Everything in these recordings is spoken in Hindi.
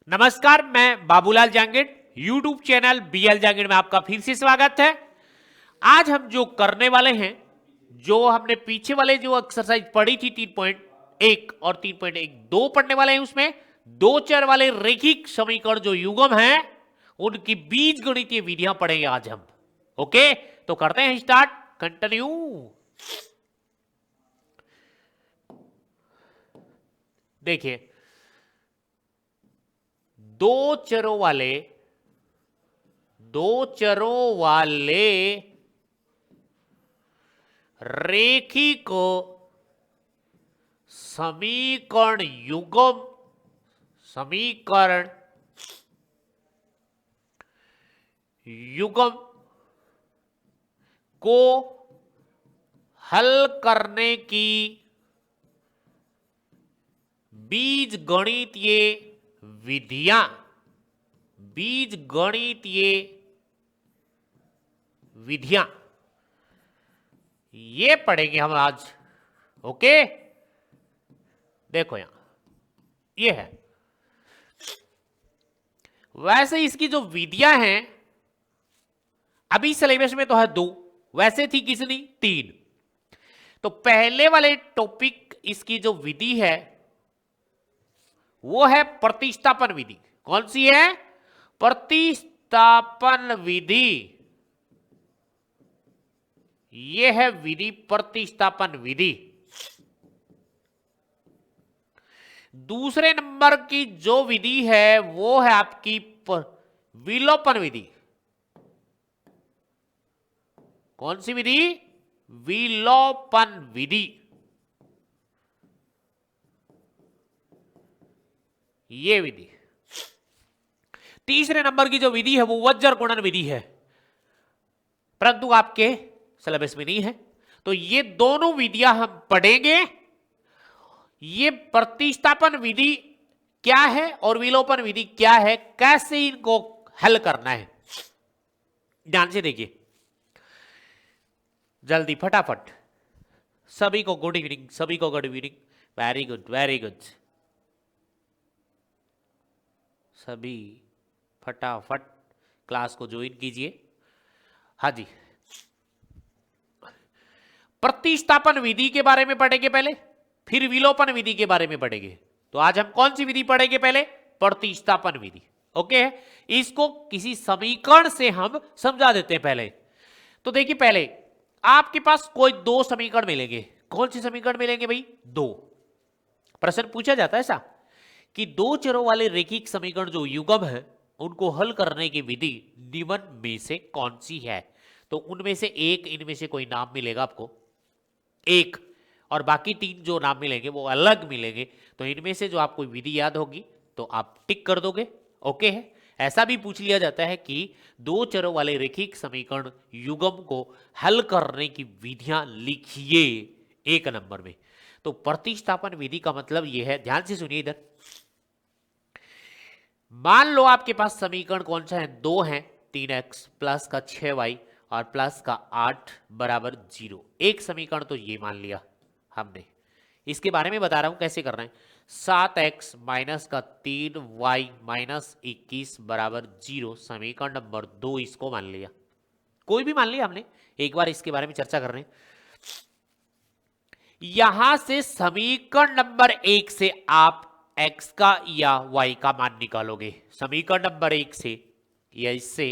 नमस्कार, मैं Babulal Jangid, YouTube channel BL Jangid में आपका फिर से स्वागत है। आज हम जो करने वाले हैं, जो हमने पीछे वाले जो एक्सरसाइज पढ़ी थी 3.1 और 3.12 पढ़ने वाले हैं, उसमें दो चर वाले रैखिक समीकरण जो युग्म हैं उनकी बीजगणितीय विधियां पढ़ेंगे आज हम। ओके, तो करते हैं स्टार्ट, कंटिन्यू। देखिए, दो चरों वाले रैखिक समीकरण युग्म को हल करने की बीजगणितीय विधियां ये पढ़ेंगे हम आज। ओके, देखो यहां ये है। वैसे इसकी जो विधियां हैं अभी सिलेबस में तो है 2, वैसे थी कितनी 3। तो पहले वाले टॉपिक इसकी जो विधि है वो है प्रतिस्थापन विधि। कौन सी है? प्रतिस्थापन विधि। ये है विधि प्रतिस्थापन विधि। दूसरे नंबर की जो विधि है वो है आपकी विलोपन विधि। कौन सी विधि? विलोपन विधि। ये विधि। तीसरे नंबर की जो विधि है वो वज्र गुणन विधि है, परंतु आपके सिलेबस में नहीं है। तो ये दोनों विधियां हम पढ़ेंगे। ये प्रतिस्थापन विधि क्या है और विलोपन विधि क्या है, कैसे इनको हल करना है, ध्यान से देखिए जल्दी फटाफट। सभी को गुड इवनिंग, सभी को good evening. Very good, very good. सभी फटाफट क्लास को ज्वाइन कीजिए। हाँ जी, प्रतिस्थापन विधि के बारे में पढ़ेंगे पहले, फिर विलोपन विधि के बारे में पढ़ेंगे। तो आज हम कौन सी विधि पढ़ेंगे? पहले प्रतिस्थापन विधि। ओके, इसको किसी समीकरण से हम समझा देते हैं पहले। तो देखिए, पहले आपके पास कोई दो समीकरण मिलेंगे। कौन से समीकरण मिलेंगे भाई? 2। प्रश्न पूछा जाता है ऐसा कि दो चरों वाले रैखिक समीकरण जो युग्म है उनको हल करने की विधि निम्न में से कौन सी है? तो उनमें से एक, इनमें से कोई नाम मिलेगा आपको एक, और बाकी 3 जो नाम मिलेंगे वो अलग मिलेंगे। तो इनमें से जो आपको विधि याद होगी तो आप टिक कर दोगे। ओके है। ऐसा भी पूछ लिया जाता है कि दो चरों वाले रैखिक समीकरण युग्म को हल करने की विधियां लिखिए 1 नंबर में। तो प्रतिस्थापन विधि का मतलब यह है, ध्यान से सुनिए इधर। मान लो आपके पास समीकरण कौन सा है? 2 है, 3x प्लस का 6y और प्लस का 8 बराबर 0। एक समीकरण तो ये मान लिया हमने। इसके बारे में बता रहा हूं कैसे करना है। 7x माइनस का 3y माइनस 21 बराबर 0, समीकरण नंबर 2 इसको मान लिया। कोई भी मान लिया हमने, एक बार इसके बारे में चर्चा कर रहे हैं। यहां से समीकरण नंबर 1 से आप x का या y का मान निकालोगे। समीकरण नंबर 1 से या इससे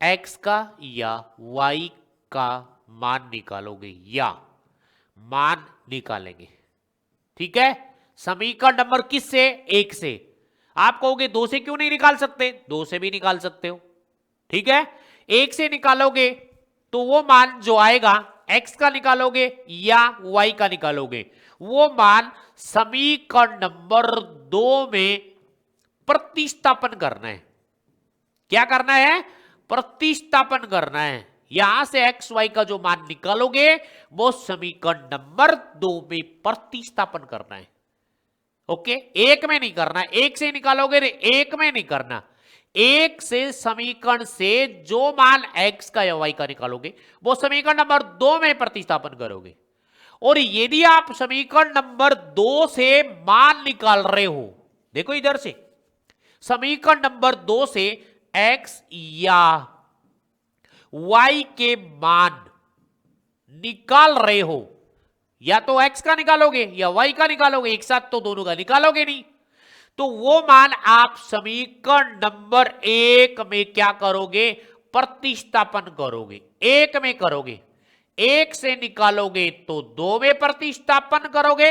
x का या y का मान निकालोगे या मान निकालेंगे। ठीक है, समीकरण नंबर किस से? 1 से। आप कहोगे 2 से क्यों नहीं निकाल सकते? 2 से भी निकाल सकते हो। ठीक है, 1 से निकालोगे तो वो मान जो आएगा, x का निकालोगे या y का निकालोगे, वो मान समीकरण नंबर 2 में प्रतिस्थापन करना है। क्या करना है? प्रतिस्थापन करना है। यहां से x y का जो मान निकालोगे वो समीकरण नंबर 2 में प्रतिस्थापन करना है। ओके, एक में नहीं करना, एक से निकालोगे रे, एक में नहीं करना। एक से समीकरण से जो मान x का या y का निकालोगे वो समीकरण नंबर 2 में प्रतिस्थापन करोगे। और यदि आप समीकरण नंबर 2 से मान निकाल रहे हो, देखो इधर से समीकरण नंबर 2 से x या y के मान निकाल रहे हो, या तो x का निकालोगे या y का निकालोगे, एक साथ तो दोनों का निकालोगे नहीं, तो वो मान आप समीकरण नंबर 1 में क्या करोगे, प्रतिस्थापन करोगे। 1 में करोगे, 1 से निकालोगे तो 2 में प्रतिस्थापन करोगे,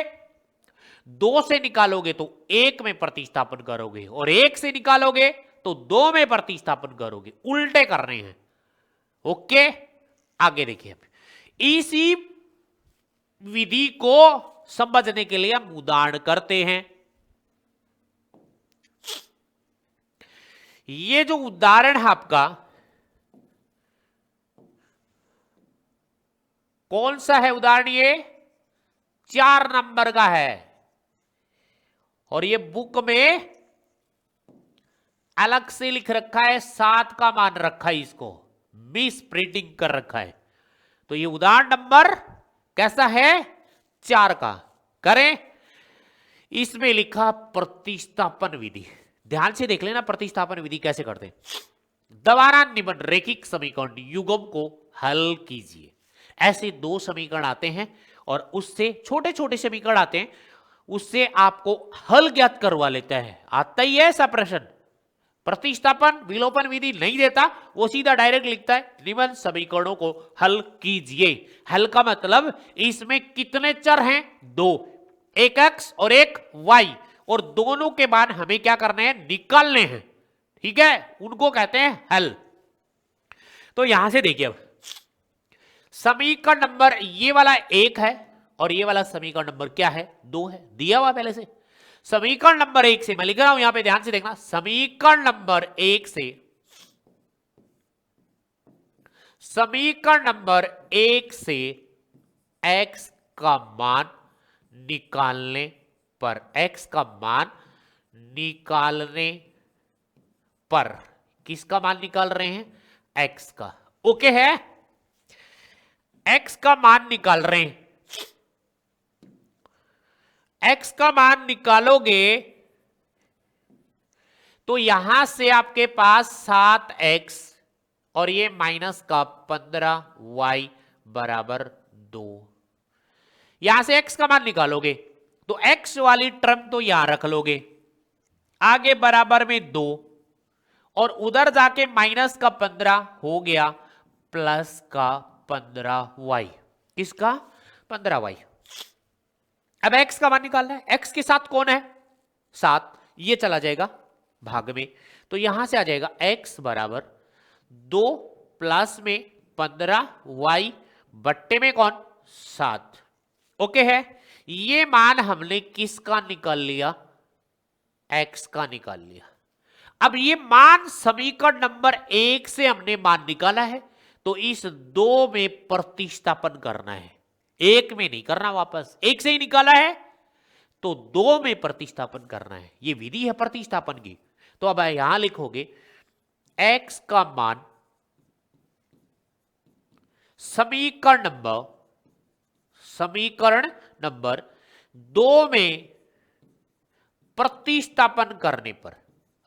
2 से निकालोगे तो 1 में प्रतिस्थापन करोगे, और 1 से निकालोगे तो 2 में प्रतिस्थापन करोगे। उल्टे कर रहे हैं। ओके, आगे देखिए। इसी विधि को समझने के लिए हम उदाहरण करते हैं। ये जो उदाहरण है आपका कौन सा है उदाहरण, ये 4 नंबर का है, और ये बुक में अलग से लिख रखा है, 7 का मान रखा है, इसको मिस प्रिंटिंग कर रखा है। तो ये उदाहरण नंबर कैसा है, 4 का। करें, इसमें लिखा प्रतिस्थापन विधि। ध्यान से देख लेना प्रतिस्थापन विधि कैसे करते हैं। द्वारा निम्न रैखिक समीकरण युग्म को हल कीजिए। ऐसे 2 समीकरण आते हैं और उससे छोटे छोटे समीकरण आते हैं, उससे आपको हल ज्ञात करवा लेता है। आता ही है ऐसा प्रश्न। प्रतिस्थापन विलोपन विधि नहीं देता, वो सीधा डायरेक्ट लिखता है निम्न समीकरणों को हल कीजिए। हल का मतलब इसमें कितने चर हैं, 2, एक x और एक y, और दोनों के मान हमें क्या करने हैं, निकालने हैं। ठीक है, उनको कहते हैं हल। तो यहां से देखिए, अब समीकरण नंबर ये वाला 1 है और ये वाला समीकरण नंबर क्या है, 2 है, दिया हुआ पहले से। समीकरण नंबर 1 से मैं लिख रहा हूं, यहां पे ध्यान से देखना, समीकरण नंबर 1 से, समीकरण नंबर 1 से x का मान निकालने पर, x का मान निकालने पर, किसका मान निकाल रहे हैं, x का। ओके है, x का मान निकाल रहे हैं। x का मान निकालोगे तो यहां से आपके पास 7x और ये माइनस का 15y बराबर 2। यहां से x का मान निकालोगे तो x वाली टर्म तो यहां रख लोगे, आगे बराबर में 2, और उधर जाके माइनस का 15 हो गया प्लस का 15y। किसका, 15y। अब x का मान निकालना है, x के साथ कौन है, 7, ये चला जाएगा भाग में, तो यहां से आ जाएगा x बराबर 2 प्लस में 15y बट्टे में कौन, 7। ओके है, ये मान हमने किसका निकाल लिया, x का निकाल लिया। अब ये मान समीकरण नंबर 1 से हमने मान निकाला है, तो इस 2 में प्रतिस्थापन करना है, 1 में नहीं करना, वापस 1 से ही निकाला है तो 2 में प्रतिस्थापन करना है। ये विधि है प्रतिस्थापन की। तो अब यहां लिखोगे x का मान समीकरण नंबर 2 में प्रतिस्थापन करने पर,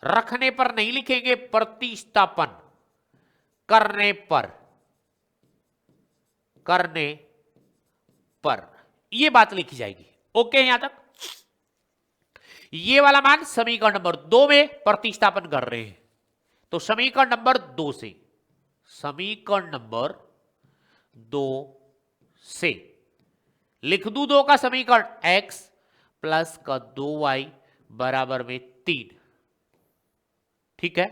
रखने पर नहीं लिखेंगे, प्रतिस्थापन करने पर यह बात लिखी जाएगी। ओके, यहां तक ये वाला मान समीकरण नंबर 2 में प्रतिस्थापन कर रहे हैं, तो समीकरण नंबर 2 से, समीकरण नंबर 2 से लिख दूं 2 का समीकरण, x प्लस का 2y बराबर में 3। ठीक है,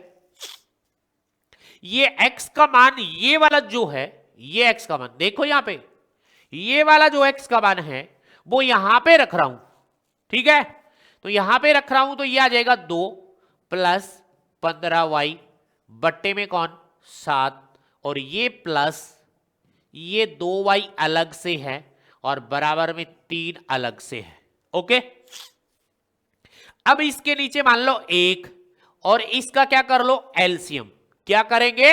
ये x का मान, ये वाला जो है, ये x का मान देखो यहां पे, ये वाला जो x का मान है वो यहां पे रख रहा हूं। ठीक है, तो यहां पे रख रहा हूं, तो ये आ जाएगा 2 प्लस 15y बट्टे में कौन, 7, और ये प्लस ये 2y अलग से है और बराबर में 3 अलग से है। ओके, अब इसके नीचे मान लो 1, और इसका क्या कर लो, एलसीएम। क्या करेंगे,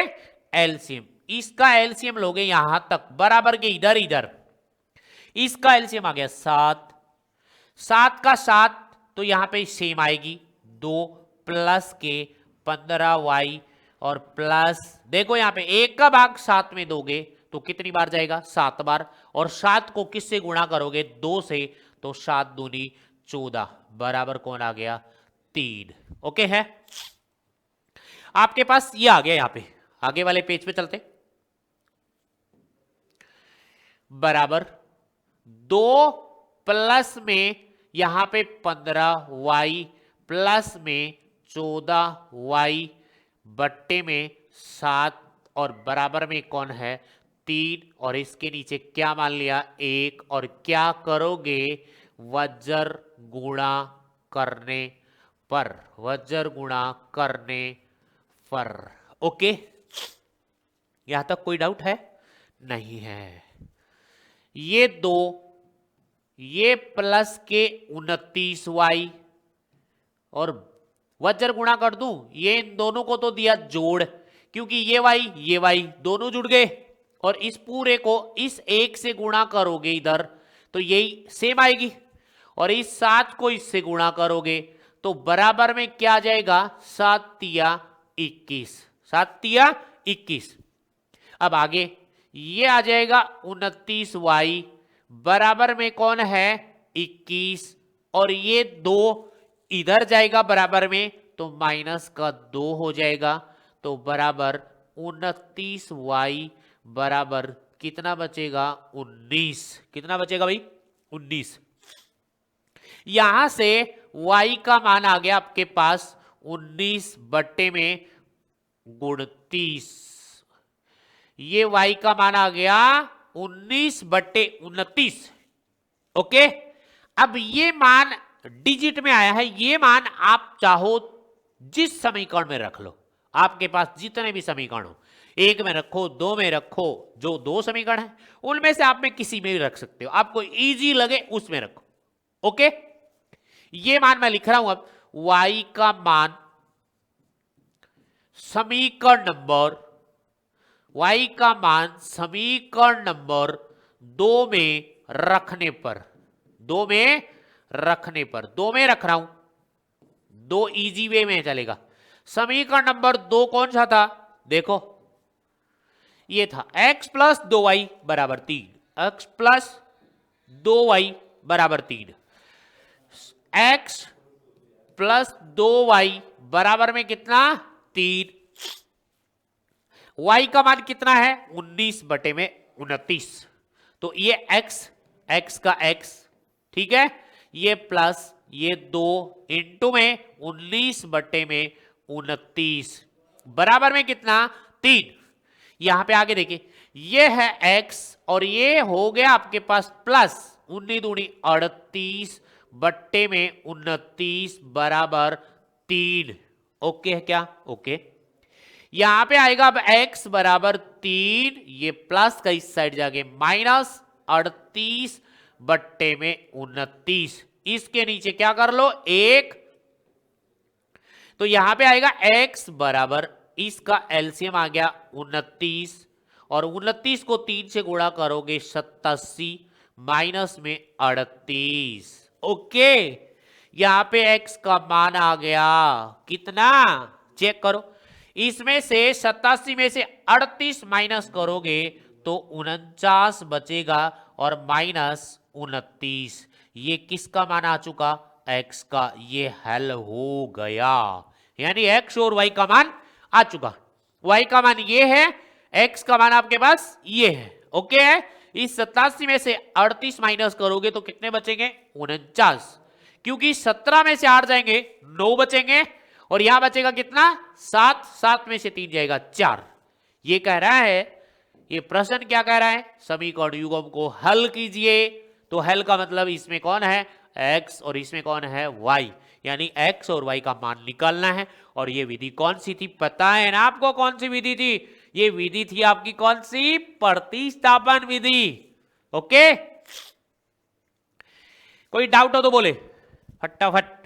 एलसीएम। इसका एलसीएम लोगे यहां तक, बराबर के इधर इधर, इसका एलसीएम आ गया 7, 7 का 7, तो यहां पे सेम आएगी 2 प्लस के 15y और प्लस, देखो यहां पे 1 का भाग 7 में दोगे तो कितनी बार जाएगा? 7 बार। और 7 को किससे गुणा करोगे? 2 से, तो 7 दूनी 14 बराबर कौन आ गया? 3। ओके है, आपके पास ये आ गया। यहां पे आगे वाले पेज पे चलते। बराबर 2 प्लस में यहां पे 15y प्लस में 14y बट्टे में 7 और बराबर में कौन है? 3। और इसके नीचे क्या मान लिया? 1। और क्या करोगे? वज्र गुणा करने पर, वज्र गुणा करने पर। ओके, यहां तक कोई डाउट है? नहीं है। ये 2, ये प्लस के 29y और वज्र गुणा कर दूं, ये इन दोनों को तो दिया जोड़, क्योंकि ये y दोनों जुड़ गए। और इस पूरे को इस 1 से गुणा करोगे इधर तो यही सेम आएगी। और इस 7 को इससे गुणा करोगे तो बराबर में क्या आ जाएगा? 7 तिया 21, 7 तिया 21। अब आगे ये आ जाएगा 29y बराबर में कौन है? 21। और ये 2 इधर जाएगा बराबर में तो माइनस का 2 हो जाएगा, तो बराबर 29y बराबर कितना बचेगा? 19। कितना बचेगा भाई? 19। यहां से y का मान आ गया आपके पास 19 बट्टे में 29। ये y का मान आ गया 19 बट्टे 29। ओके, अब ये मान डिजिट में आया है। ये मान आप चाहो जिस समीकरण में रख लो, आपके पास जितने भी समीकरण हो, 1 में रखो, 2 में रखो, जो 2 समीकरण है उनमें से आप में किसी में भी रख सकते हो, आपको इजी लगे उसमें रखो। ओके, ये मान मैं लिख रहा हूं अब, y का मान समीकरण नंबर, y का मान समीकरण नंबर 2 में रखने पर, 2 में रखने पर, 2 में रख रहा हूं, 2 इजी वे में चलेगा। समीकरण नंबर 2 कौन सा था? देखो ये था x प्लस 2y बराबर 3, x प्लस 2y बराबर 3, x प्लस 2y बराबर में कितना? 3। y का मान कितना है? 19 बटे में 29। तो ये x का x, ठीक है, ये प्लस ये 2 इंटू में 19 बटे में 29 बराबर में कितना? 3। यहां पे आगे देखिए, ये है x और ये हो गया आपके पास प्लस 19 दूनी 38 बट्टे में 29 बराबर 3। ओके है क्या? ओके, यहां पे आएगा अब x बराबर 3, ये प्लस का इस साइड जाके माइनस 38 बट्टे में 29। इसके नीचे क्या कर लो? 1। तो यहां पे आएगा x बराबर, इसका एलसीएम आ गया 29 और 29 को 3 से गुणा करोगे 87 माइनस में 38। ओके, यहां पे x का मान आ गया कितना? चेक करो, इसमें से 87 में से 38 माइनस करोगे तो 49 बचेगा और माइनस 29। ये किसका मान आ चुका? x का। ये हल हो गया, यानी x और y का मान आ चुका। y का मान ये है, x का मान आपके पास ये है। ओके है, इस 87 में से 38 माइनस करोगे तो कितने बचेंगे? 49, क्योंकि 17 में से 8 जाएंगे 9 बचेंगे और यहां बचेगा कितना? 7, 7 में से 3 जाएगा 4। ये कह रहा है, ये प्रश्न क्या कह रहा है? समीकरण युग्म को हल कीजिए। तो हल का मतलब इसमें कौन है? x और इसमें कौन है? y, यानी x और y का मान निकालना है। और ये विधि कौन सी थी? पता है ना आपको कौन सी विधि थी? ये विधि थी आपकी कौन सी? प्रतिस्थापन विधि। ओके, कोई डाउट हो तो बोले फटाफट।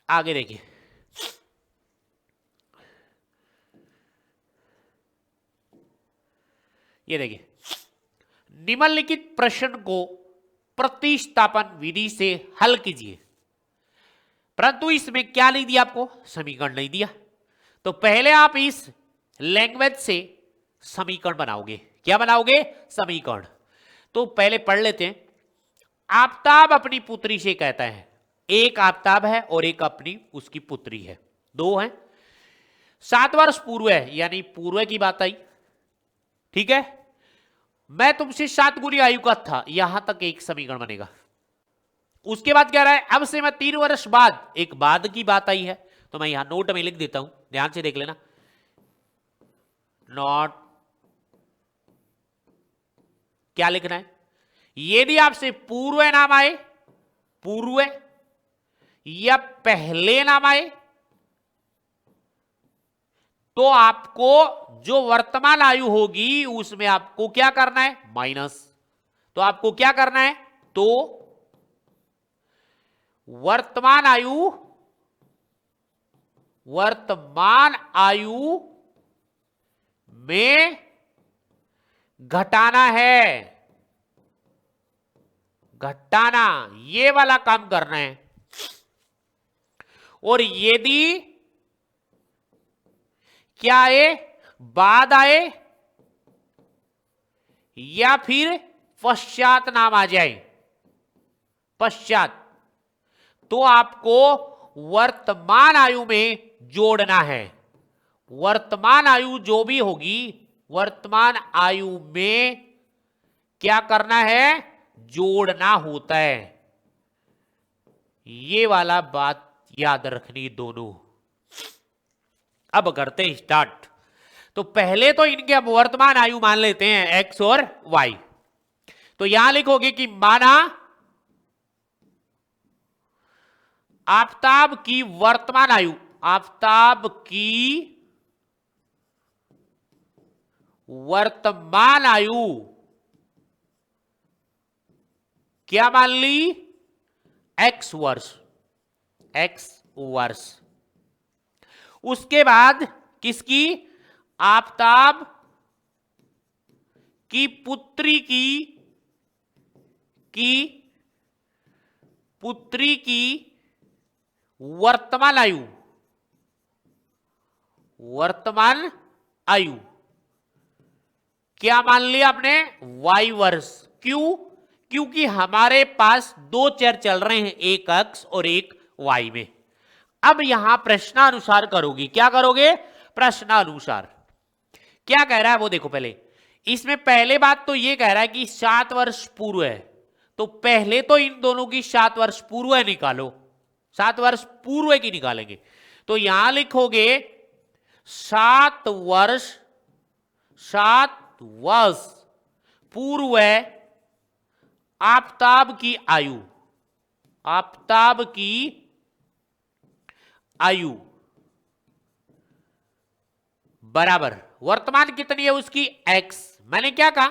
आगे देखिए, ये देखिए निम्नलिखित प्रश्न को प्रतिस्थापन विधि से हल कीजिए। परंतु इसमें क्या नहीं दिया आपको, समीकरण नहीं दिया। तो पहले आप इस लैंग्वेज से समीकरण बनाओगे। क्या बनाओगे, समीकरण। तो पहले पढ़ लेते हैं। आफताब अपनी पुत्री से कहता है, एक आफताब है और एक अपनी उसकी पुत्री है, दो हैं। 7 वर्ष पूर्व है, यानी पूर्व की बात आई, ठीक है। मैं तुमसे 7 गुनी आयु का था, यहां तक एक समीकरण बनेगा। उसके बाद क्या रहा है, अब से मैं 3 वर्ष बाद, एक बाद की बात आई है। तो मैं यहां नोट में लिख देता हूं, ध्यान से देख लेना। नोट क्या लिखना है, यदि आपसे पूर्व नाम आए, पूर्व या पहले नाम आए, तो आपको जो वर्तमान आयु होगी उसमें आपको क्या करना है, माइनस। तो आपको क्या करना है, तो वर्तमान आयु में घटाना है, घटाना, ये वाला काम करना है। और यदि क्या आए, बाद आए या फिर पश्चात नाम आ जाए, पश्चात, तो आपको वर्तमान आयु में जोड़ना है। वर्तमान आयु जो भी होगी, वर्तमान आयु में क्या करना है, जोड़ना होता है। ये वाला बात याद रखनी दोनों। अब करते हैं स्टार्ट। तो पहले तो इनके अब वर्तमान आयु मान लेते हैं एक्स और वाई। तो यहां लिखोगे कि माना आफताब की वर्तमान आयु, आफताब की वर्तमान आयु क्या मान ली, एक्स वर्ष, एक्स वर्ष। उसके बाद किसकी, आफताब की पुत्री की वर्तमान आयु, वर्तमान आयु क्या मान लिया आपने, वाई वर्ष। क्यों, क्योंकि हमारे पास दो चर चल रहे हैं, एक एक्स और एक वाई में। अब यहां प्रश्नानुसार करोगे, क्या करोगे, प्रश्नानुसार। क्या कह रहा है वो देखो पहले। इसमें पहले बात तो ये कह रहा है कि 7 वर्ष पूर्व है, तो पहले तो इन दोनों की 7 वर्ष पूर्व निकालो, 7 वर्ष पूर्व की निकालेंगे। तो यहां लिखोगे 7 वर्ष पूर्व आफताब की आयु, आफताब की आयु बराबर वर्तमान कितनी है उसकी, x। मैंने क्या कहा,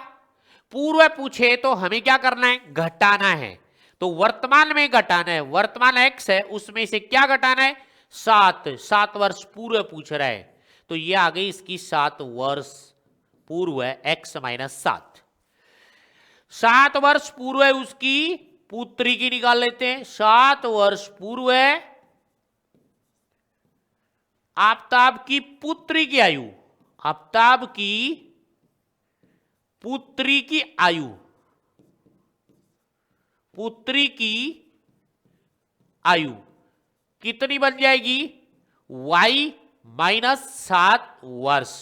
पूर्व पूछे तो हमें क्या करना है, घटाना है। तो वर्तमान में घटाना है, वर्तमान x है, उसमें से क्या घटाना है, 7 वर्ष पूर्व पूछ रहा है। तो ये आ गई इसकी 7 वर्ष पूर्व है, x माइनस 7 वर्ष पूर्व है उसकी पुत्री की निकाल लेते हैं। 7 वर्ष पूर्व है आफताब की पुत्री की आयु, आफताब की पुत्री की आयु, पुत्री की आयु कितनी बन जाएगी, y माइनस 7 वर्ष।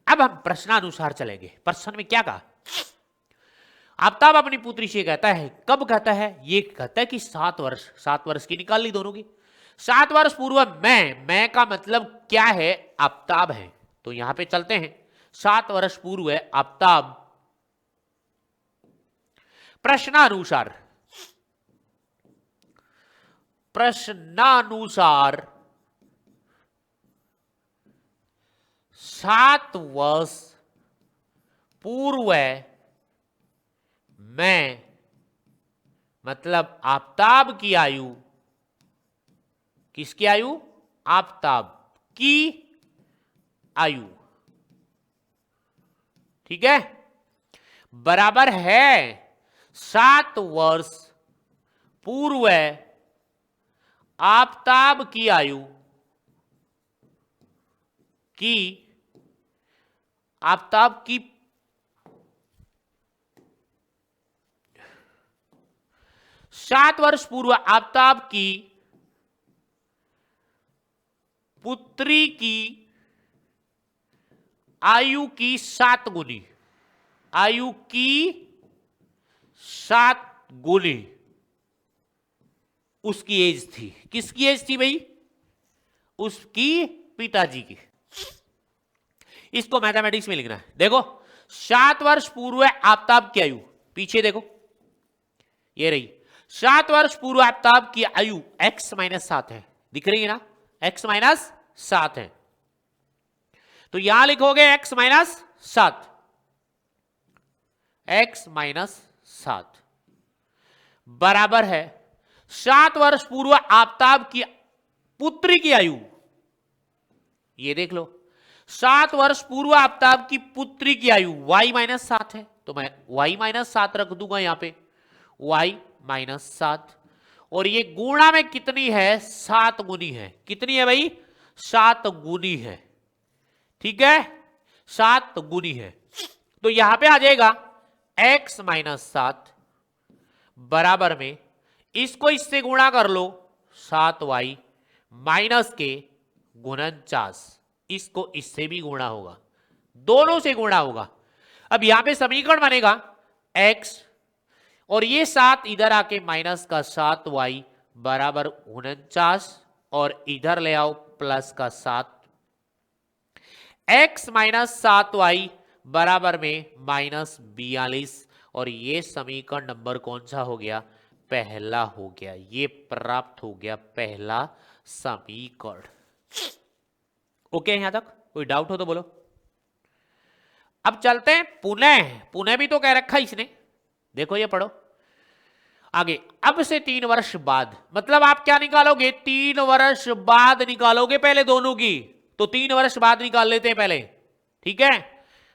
अब हम प्रश्नानुसार चलेंगे। प्रश्न में क्या कहा, आफताब अपनी पुत्री से कहता है, कब कहता है, ये कहता है कि 7 वर्ष, 7 वर्ष की निकाल ली दोनों की। 7 वर्ष पूर्व मैं का मतलब क्या है, आफताब है। तो यहां पे चलते हैं, 7 वर्ष पूर्व है आफताब। प्रश्नानुसार, प्रश्नानुसार 7 वर्ष पूर्व मैं मतलब आफताब की आयु, किसकी आयु, आफताब की आयु, ठीक है। बराबर है 7 वर्ष पूर्व आफताब की आयु की, आफताब की 7 वर्ष पूर्व आफताब की पुत्री की आयु की 7 गुनी, आयु की 7 गुनी उसकी एज थी। किसकी एज थी भाई? उसकी पिताजी की। इसको मैथमेटिक्स में लिखना है। देखो 7 वर्ष पूर्व आफताब की आयु, पीछे देखो ये रही 7 वर्ष पूर्व आफताब की आयु x-7 है, दिख रही है ना, x-7 है। तो यहां लिखोगे x-7, x-7 बराबर है 7 वर्ष पूर्व आफताब की पुत्री की आयु। ये देख लो 7 वर्ष पूर्व आफताब की पुत्री की आयु y-7 है, तो मैं y-7 रख दूंगा यहां पे, y-7, और ये गुणा में कितनी है? 7 गुनी है। कितनी है भाई? 7 गुनी है। ठीक है, 7 गुनी है। तो यहां पे आ जाएगा x-7 बराबर में, इसको इससे गुणा कर लो 7y माइनस के गुणन 50, इसको इससे भी गुणा होगा, दोनों से गुणा होगा। अब यहां पे समीकरण बनेगा x और ये 7 इधर आके माइनस का 7y बराबर 49, और इधर ले आओ प्लस का 7, x-7y बराबर में -42, और ये समीकरण नंबर कौन सा हो गया? पहला हो गया। ये प्राप्त हो गया पहला समीकरण। ओके, यहां तक कोई डाउट हो तो बोलो। अब चलते हैं पुनः, पुनः भी तो कह रखा इसने, देखो ये पढ़ो आगे। अब से 3 वर्ष बाद, मतलब आप क्या निकालोगे? 3 वर्ष बाद निकालोगे पहले दोनों की, तो 3 वर्ष बाद निकाल लेते हैं पहले, ठीक है।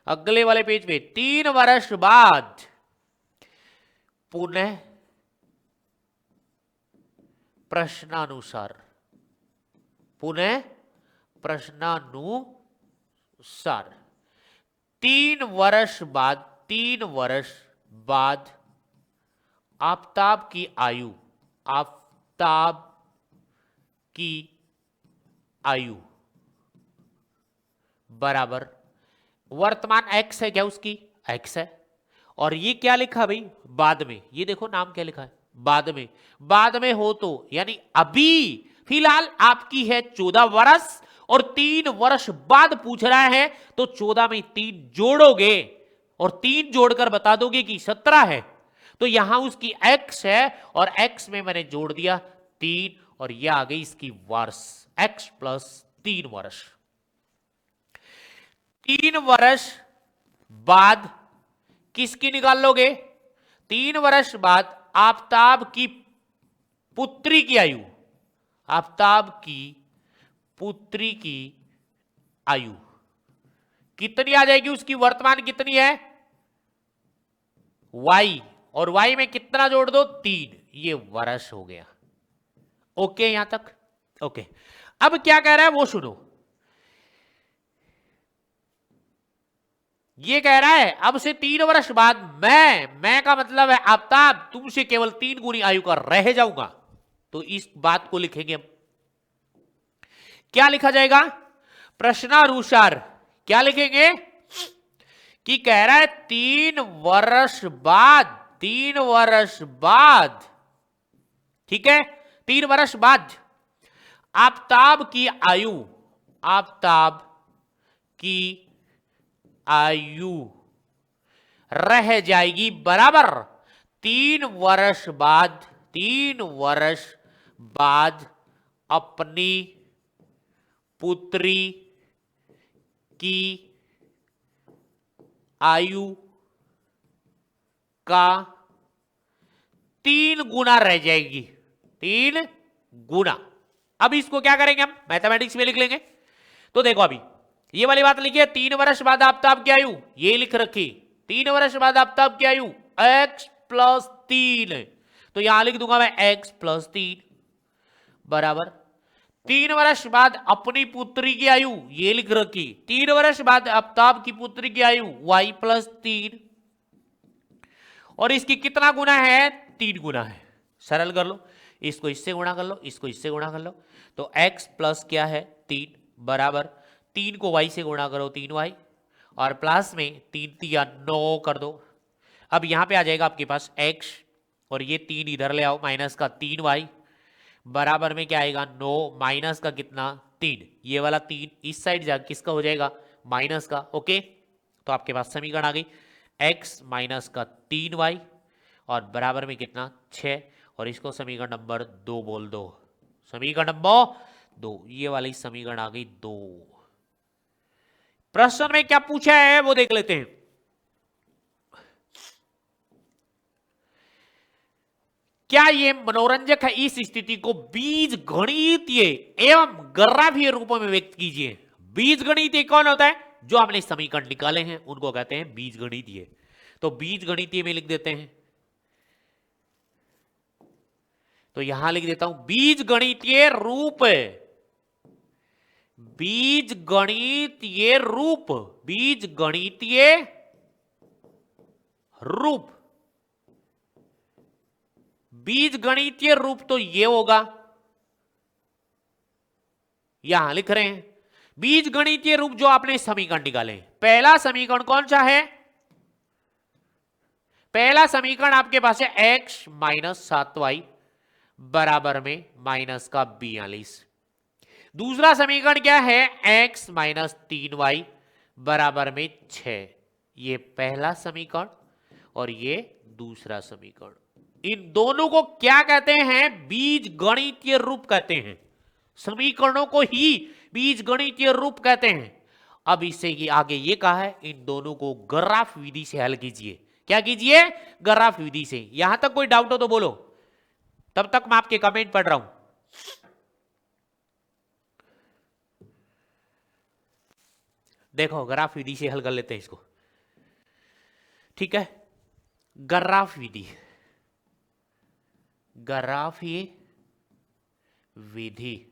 अगले वाले पेज पे 3 वर्ष बाद पुनः प्रश्नानुसार, पुनः प्रश्नानुसार 3 वर्ष बाद, 3 वर्ष बाद आफताब की आयु, आफताब की आयु बराबर वर्तमान x है क्या? उसकी x है, और ये क्या लिखा भाई? बाद में। ये देखो नाम क्या लिखा है? बाद में। बाद में हो तो यानी अभी फिलहाल आपकी है 14 वर्ष, और 3 वर्ष बाद पूछ रहा है, तो 14 में 3 जोड़ोगे और 3 जोड़कर बता दोगे कि 17 है। तो यहां उसकी x है और x में मैंने जोड़ दिया 3, और यह आ गई इसकी वर्ष, x प्लस 3 वर्ष। 3 वर्ष बाद किसकी निकाल लोगे? 3 वर्ष बाद आफताब की पुत्री की आयु, आफताब की पुत्री की आयु कितनी आ जाएगी? उसकी वर्तमान कितनी है? y, और y में कितना जोड़ दो? 3, ये वर्ष हो गया। ओके यहां तक? ओके। अब क्या कह रहा है वो सुनो। ये कह रहा है अब से 3 वर्ष बाद मैं का मतलब है आफताब तुमसे केवल 3 गुनी आयु का रह जाऊंगा। तो इस बात को लिखेंगे हम, क्या लिखा जाएगा? प्रश्नानुसार क्या लिखेंगे? कि कह रहा है 3 वर्ष बाद, 3 वर्ष बाद, ठीक है, 3 वर्ष बाद आफताब की आयु, आफताब की आयु रह जाएगी बराबर 3 वर्ष बाद, 3 वर्ष बाद अपनी पुत्री की आयु का 3 गुना रह जाएगी, 3 गुना। अब इसको क्या करेंगे हम? मैथमेटिक्स में लिख लेंगे। तो देखो अभी ये वाली बात लिखी है 3 वर्ष बाद आफताब की आयु, ये लिख रखी 3 वर्ष बाद आफ्ताब की आयु x प्लस 3 है, तो यहां लिख दूंगा मैं x प्लस 3 बराबर 3 वर्ष बाद अपनी पुत्री की आयु, ये लिख रखी, 3 वर्ष बाद आफ्ताब की पुत्री की आयु y प्लस 3, और इसकी कितना गुना है, 3 गुना है। सरल कर लो, इसको इससे गुणा कर लो, इसको इससे गुणा कर लो, तो x प्लस क्या है 3 बराबर 3 को y से गुणा करो 3y, और प्लस में 3 तिया 9 कर दो। अब यहां पे आ जाएगा आपके पास x, और ये 3 इधर ले आओ, माइनस का 3y बराबर में क्या आएगा 9 माइनस का कितना 3, ये वाला 3 इस साइड जा किसका हो जाएगा, माइनस का। ओके, तो आपके पास समीकरण आ गई x माइनस का 3y और बराबर में कितना 6, और इसको समीकरण नंबर 2 बोल दो, समीकरण नंबर 2, ये वाली समीकरण आ गई 2। प्रश्न में क्या पूछा है वो देख लेते हैं। क्या ये मनोरंजक है, इस स्थिति को बीज गणितीय एवं ग्राफीय रूपों में व्यक्त कीजिए। बीज गणितीय कौन होता है, जो हमने समीकरण निकाले हैं उनको कहते हैं बीज गणितीय। तो बीज गणितीय में लिख देते हैं, तो यहां लिख देता हूं बीज गणितीय रूप, बीज गणितीय रूप, बीज गणितीय रूप, बीज गणितीय रूप तो ये होगा, यहां लिख रहे हैं बीज गणितीय रूप जो आपने समीकरण निकाले। पहला समीकरण कौन सा है, पहला समीकरण आपके पास है x माइनस 7y बराबर में माइनस का 42। दूसरा समीकरण क्या है, x माइनस 3y बराबर में 6, ये पहला समीकरण और ये दूसरा समीकरण। इन दोनों को क्या कहते हैं, बीज गणितीय रूप कहते हैं। समीकरणों को ही बीज गणितीय रूप कहते हैं। अब इससे ये आगे ये कहा है इन दोनों को ग्राफ विधि से हल कीजिए। क्या कीजिए, ग्राफ विधि से। यहां तक कोई डाउट हो तो बोलो, तब तक मैं आपके कमेंट पढ़ रहा हूं। देखो ग्राफ विधि से हल कर लेते हैं इसको, ठीक है। ग्राफ विधि, ग्राफीय विधि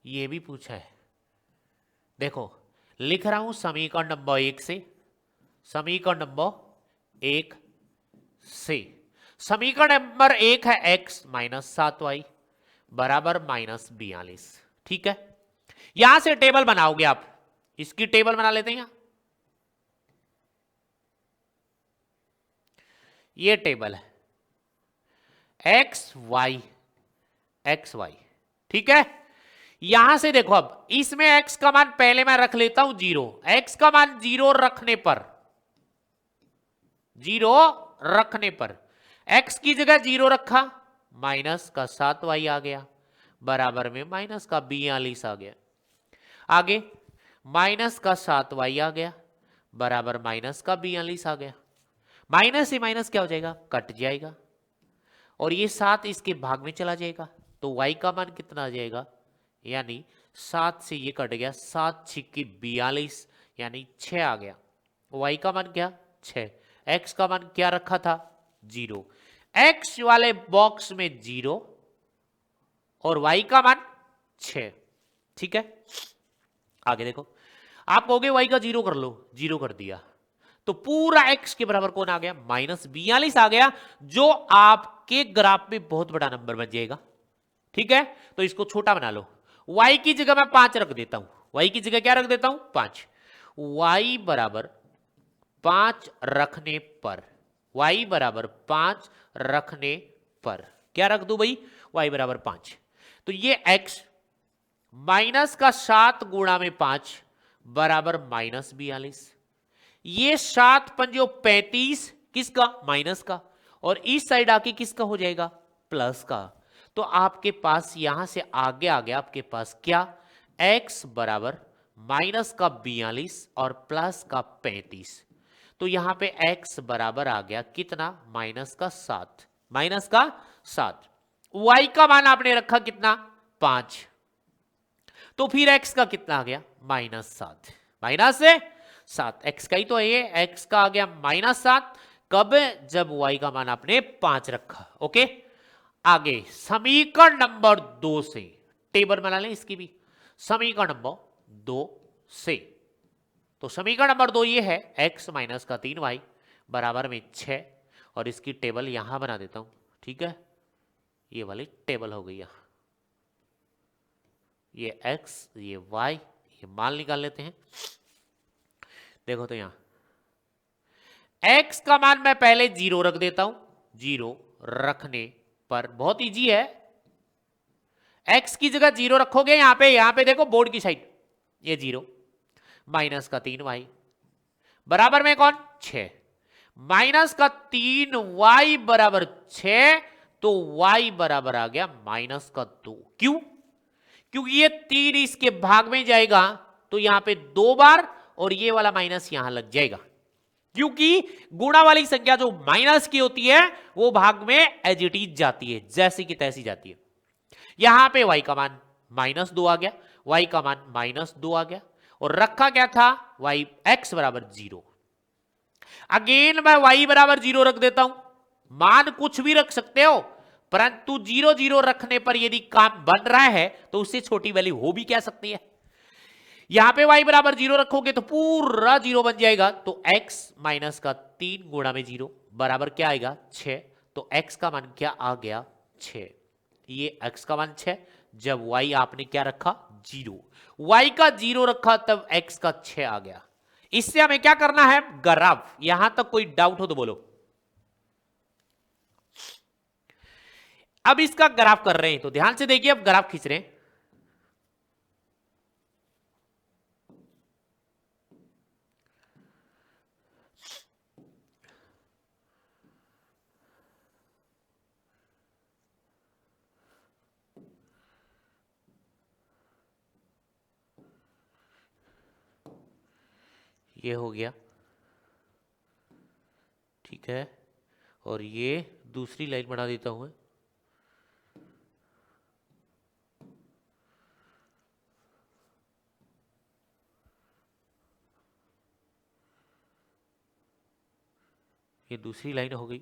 ये भी पूछा है। देखो लिख रहा हूं समीकरण नंबर 1 से, समीकरण नंबर 1 से, समीकरण नंबर 1 है x माइनस 7y बराबर माइनस 42, ठीक है। यहां से टेबल बनाओगे आप, इसकी टेबल बना लेते हैं यहां, ये टेबल है xy, ठीक है। यहां से देखो, अब इसमें x का मान पहले मैं रख लेता हूं 0, x का मान 0 रखने पर, 0 रखने पर x की जगह 0 रखा, माइनस का 7y आ गया बराबर में माइनस का 42 आ गया। आगे माइनस का 7y आ गया बराबर माइनस का 42 आ गया। माइनस से माइनस क्या हो जाएगा, कट जाएगा, और ये 7 इसके भाग में चला जाएगा, तो y का मान कितना आ जाएगा, यानी 7 से ये कट गया, 7 छिक्के 42 यानी 6 आ गया। y का मान क्या 6, x का मान क्या रखा था 0, x वाले बॉक्स में 0 और y का मान 6, ठीक है। आगे देखो, आप कहोगे y का 0 कर लो, 0 कर दिया तो पूरा x के बराबर कौन आ गया, माइनस 42 आ गया, जो आपके ग्राफ में बहुत बड़ा नंबर बन जाएगा, ठीक है। तो इसको छोटा बना लो, y की जगह मैं 5 रख देता हूं, y की जगह क्या रख देता हूं 5, y बराबर 5 रखने पर, y बराबर 5 रखने पर क्या रख दू भाई, y बराबर 5, तो ये x माइनस का 7 गुणा में 5 बराबर माइनस 42, ये 7 पंजो 35 किसका, माइनस का, और इस साइड आके किसका हो जाएगा, प्लस का। तो आपके पास यहां से आगे आ गया आपके पास क्या, x बराबर माइनस का 42 और प्लस का 35, तो यहां पे x बराबर आ गया कितना, माइनस का 7, माइनस का 7। y का मान आपने रखा कितना 5, तो फिर x का कितना आ गया माइनस 7, माइनस से 7, एक्स का ही तो है ये, एक्स का आ गया -7, कब? जब y का मान आपने 5 रखा। ओके, आगे समीकरण नंबर 2 से टेबल बना लें इसकी भी, समीकरण नंबर 2 से। तो समीकरण नंबर 2 ये है, x माइनस का 3y बराबर में 6, और इसकी टेबल यहां बना देता हूं, ठीक है, ये वाली टेबल हो गई यहां, ये x ये y, ये मान निकाल लेते हैं। देखो तो यहां x का मान मैं पहले 0 रख देता हूं, 0 रखने पर बहुत इजी है, x की जगह 0 रखोगे यहां पे देखो बोर्ड की साइड, ये 0 माइनस का 3y बराबर में कौन? 6, माइनस का 3y बराबर 6, तो y बराबर आ गया माइनस का 2। क्यों? क्योंकि ये 3 इसके भाग में जाएगा तो यहां पे 2 बार, और ये वाला माइनस यहां लग जाएगा, क्योंकि गुणा वाली संख्या जो माइनस की होती है वो भाग में एज इट इज जाती है, जैसी की तैसी जाती है। यहां पे y का मान -2 आ गया, y का मान -2 आ गया, और रखा क्या था? y x बराबर 0। अगेन मैं y बराबर 0 रख देता हूं, मान कुछ भी रख सकते हो, परंतु 0 0 रखने पर यदि काम बन रहा है तो उससे छोटी वैल्यू हो भी क्या सकती है। यहां पे y बराबर 0 रखोगे तो पूरा 0 बन जाएगा, तो x माइनस का 3 गुणा में 0 बराबर क्या आएगा? 6। तो x का मान क्या आ गया? 6। ये x का मान 6, जब y आपने क्या रखा? 0, y का 0 रखा तब x का 6 आ गया। इससे हमें क्या करना है? ग्राफ। यहां तक कोई डाउट हो तो बोलो। अब इसका ग्राफ कर रहे हैं तो ध्यान से देखिए, अब ग्राफ खींच रहे हैं। ये हो गया, ठीक है, और ये दूसरी लाइन बना देता हूं मैं। ये दूसरी लाइन हो गई।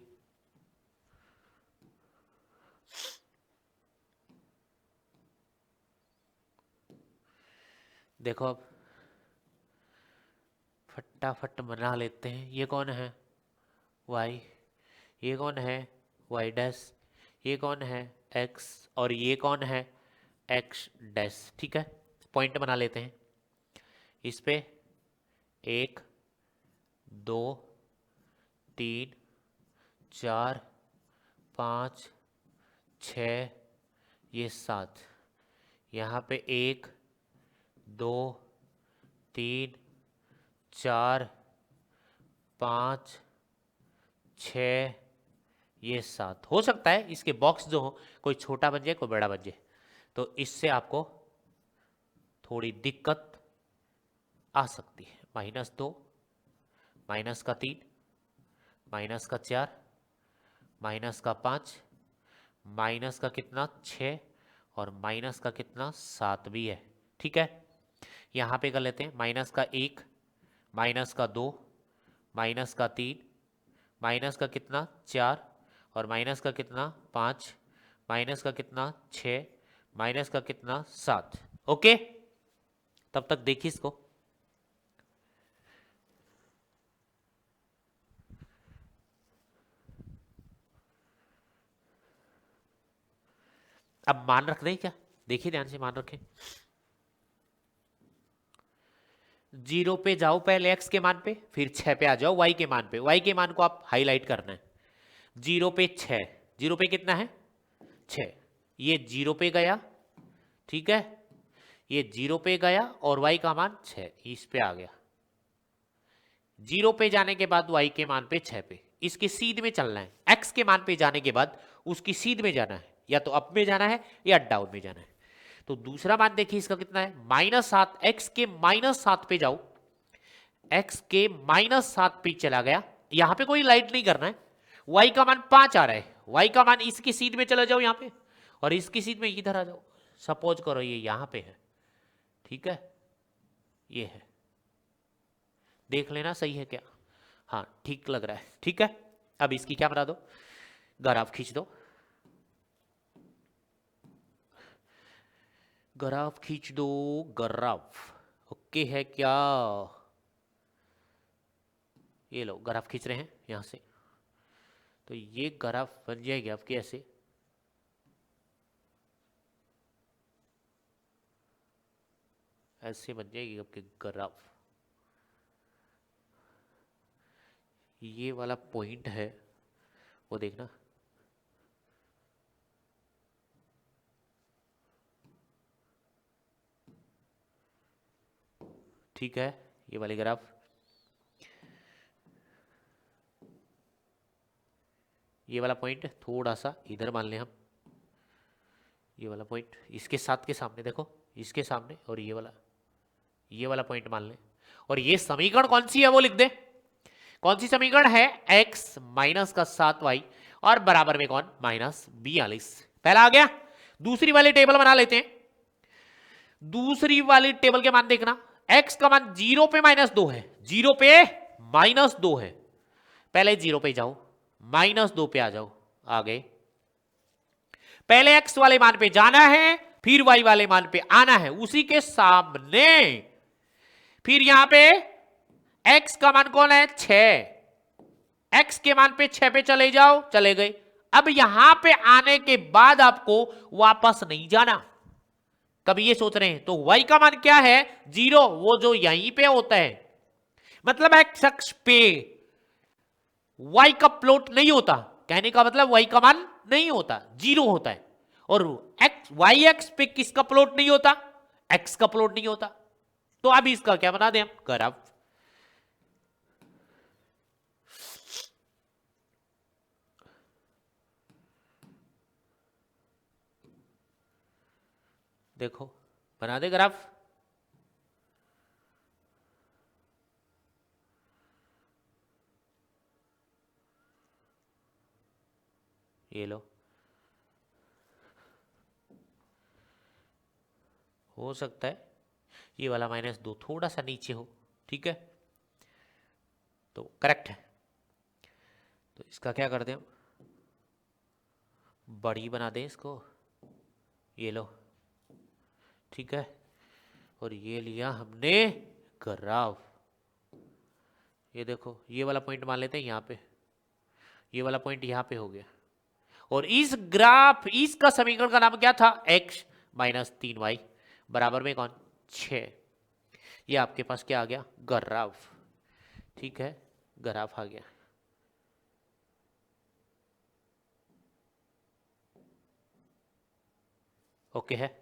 देखो अब फटाफट बना लेते हैं। ये कौन है? y, ये कौन है? y डैश, ये कौन है? x, और ये कौन है? x dash. ठीक है, पॉइंट बना लेते हैं इस पे। 1 2 3 4 5 6, ये 7, यहाँ पे 1 2 3 4 5 6, ये 7। हो सकता है इसके बॉक्स जो हो कोई छोटा बन जाए कोई बड़ा बन जाए, तो इससे आपको थोड़ी दिक्कत आ सकती है। -2, -3, -4, -5, माइनस का कितना? 6, और माइनस का कितना? 7 भी है। ठीक है, यहाँ पे कर लेते हैं -1, -2, -3, माइनस का कितना? 4, और माइनस का कितना? 5, माइनस का कितना? 6, माइनस का कितना? 7। ओके, तब तक देखिए इसको। अब मान रख दें क्या? देखिए ध्यान से, मान रखें। 0 पे जाओ पहले x के मान पे, फिर 6 पे आ जाओ y के मान पे। y के मान को आप हाईलाइट करना है। 0 पे 6, 0 पे कितना है? 6, ये 0 पे गया, ठीक है, ये 0 पे गया, और y का मान 6 इस पे आ गया। 0 पे जाने के बाद y के मान पे 6 पे, इसके सीध में चलना है। x के मान पे जाने के बाद उसकी सीध में जाना है, या तो अप में जाना है या डाउन में जाना है। तो दूसरा मान देखिए इसका कितना है? -7, x के -7 पे जाओ, x के -7 पे चला गया। यहां पे कोई लाइट नहीं करना है, y का मान 5 आ रहा है, y का मान इसकी सीध में चला जाओ यहाँ पे, और इसकी सीध में इधर आ जाओ। सपोज करो ये यहां पे है, ठीक है, ये है, देख लेना सही है क्या। हाँ ठीक लग रहा है, ठीक है। अब इसकी क्या बना दो, ग्राफ खींच दो, ग्राफ खींच दो, ग्राफ ओके है क्या। ये लो ग्राफ खींच रहे हैं यहां से, तो ये ग्राफ बन जाएगी आपके ऐसे, ऐसे बन जाएगी आपके ग्राफ। ये वाला पॉइंट है वो देखना, ठीक है। ये वाले ग्राफ, ये वाला पॉइंट थोड़ा सा इधर मान लें हम, ये वाला पॉइंट इसके साथ के सामने देखो, इसके सामने, और ये वाला पॉइंट मान लें। और ये समीकरण कौन सी है वो लिख दे, कौन सी समीकरण है, x माइनस का 7y और बराबर में कौन, -42। पहला आ गया। दूसरी वाली टेबल बना लेते हैं। दूसरी वाली टेबल के मान देखना, x का मान 0 पे -2 है, 0 पे -2 है। पहले 0 पे जाओ, -2 पे आ जाओ, आ गए। पहले x वाले मान पे जाना है, फिर y वाले मान पे आना है, उसी के सामने। फिर यहां पे x का मान कौन है, 6, x के मान पे 6 पे चले जाओ, चले गए। अब यहां पे आने के बाद आपको वापस नहीं जाना। कभी ये सोच रहे हैं तो y का मान क्या है, 0, वो जो यहीं पे होता है, मतलब x अक्ष पे y का प्लॉट नहीं होता, कहने का मतलब y का मान नहीं होता, 0 होता है। और y एक्स पे किसका प्लॉट नहीं होता, x का प्लॉट नहीं होता। तो अब इसका क्या बना दें हम, ग्राफ। देखो बना दे ग्राफ। ये लो, हो सकता है ये वाला -2 थोड़ा सा नीचे हो, ठीक है, तो करेक्ट है। तो इसका क्या कर दें हम, बड़ी बना दें इसको, ये लो, ठीक है। और ये लिया हमने ग्राफ। ये देखो ये वाला पॉइंट मान लेते हैं यहाँ पे, ये वाला पॉइंट यहाँ पे हो गया। और इस ग्राफ, इसका समीकरण का नाम क्या था, x - 3y बराबर में कौन, 6। ये आपके पास क्या आ गया, ग्राफ, ठीक है, ग्राफ आ गया। ओके है।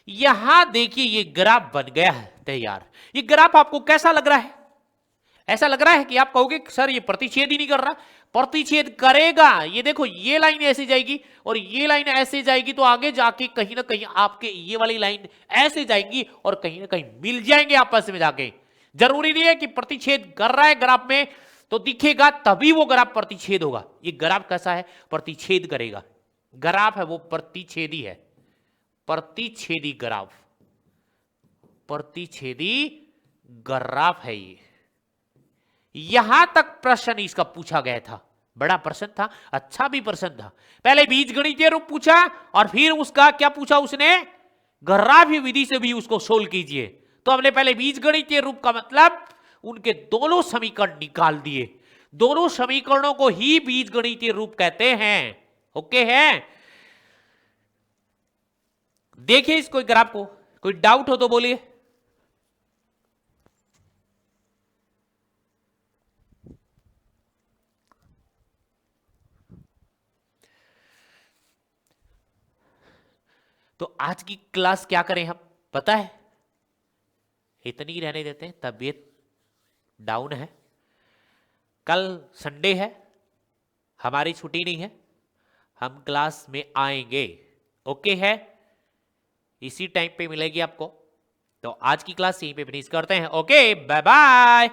यहां देखिए ये ग्राफ बन गया है तैयार। ये ग्राफ आपको कैसा लग रहा है, ऐसा लग रहा है कि आप कहोगे सर ये प्रतिच्छेद ही नहीं कर रहा, प्रतिच्छेद करेगा। ये देखो ये लाइन ऐसे जाएगी और ये लाइन ऐसे जाएगी, तो आगे जाके कहीं ना कहीं आपके ये वाली लाइन ऐसे जाएंगी और कहीं ना कहीं मिल जाएंगे आपस में जाके। जरूरी नहीं है कि प्रतिच्छेद कर रहा है ग्राफ में तो दिखेगा तभी वो ग्राफ प्रतिच्छेद होगा। ये ग्राफ कैसा है, प्रतिच्छेद करेगा। ग्राफ है वो प्रतिच्छेदी है, प्रतिच्छेदी ग्राफ, प्रतिच्छेदी ग्राफ है ये। यहां तक प्रश्न इसका पूछा गया था, बड़ा प्रश्न था, अच्छा भी प्रश्न था। पहले बीजगणितीय रूप पूछा और फिर उसका क्या पूछा उसने, ग्राफीय विधि से भी उसको सोल्व कीजिए। तो हमने पहले बीजगणितीय रूप का मतलब उनके दोनों समीकरण निकाल दिए, दोनों समीकरणों को ही बीजगणितीय रूप कहते हैं। ओके है, देखिए इस कोई ग्राफ को, कोई डाउट हो तो बोलिए। तो आज की क्लास क्या करें हम, पता है, इतनी ही रहने देते हैं, तबीयत डाउन है। कल संडे है, हमारी छुट्टी नहीं है, हम क्लास में आएंगे। ओके है, इसी टाइम पे मिलेगी आपको। तो आज की क्लास यहीं पे फिनिश करते हैं। Okay bye bye.